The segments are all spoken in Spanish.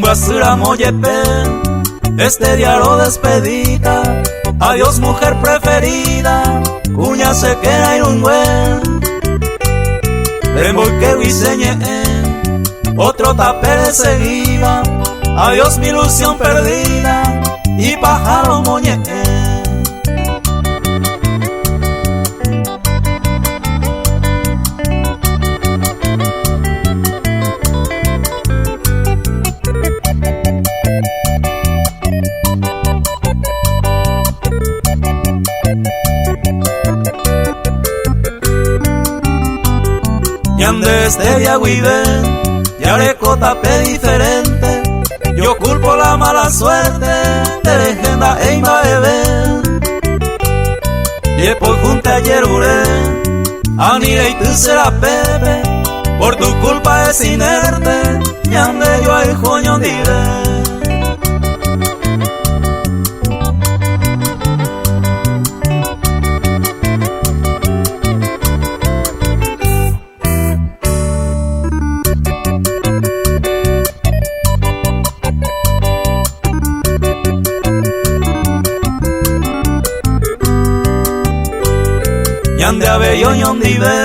Basura moyepe, este día lo despedida. Adiós mujer preferida, cuña se queda en un buen. Remol que diseñé, otro tapé seguida. Adiós mi ilusión perdida, y pájaro moñé. Desde Yagüibe, Yareco tapé diferente. Yo culpo la mala suerte de legenda e Imbaebe. Y por junta ayer uré, Anire y tú será Pepe. Por tu culpa es inerte, Yande yo hay joño diré. Yande abello yondive,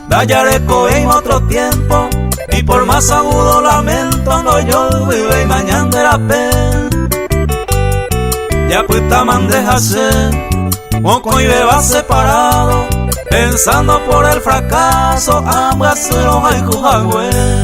Dayareco en otro tiempo, y por más agudo lamento no yo vive y mañana de la pen. Ya puta mandejase, moco y beba separado, pensando por el fracaso, ambas se los hay jujagüe.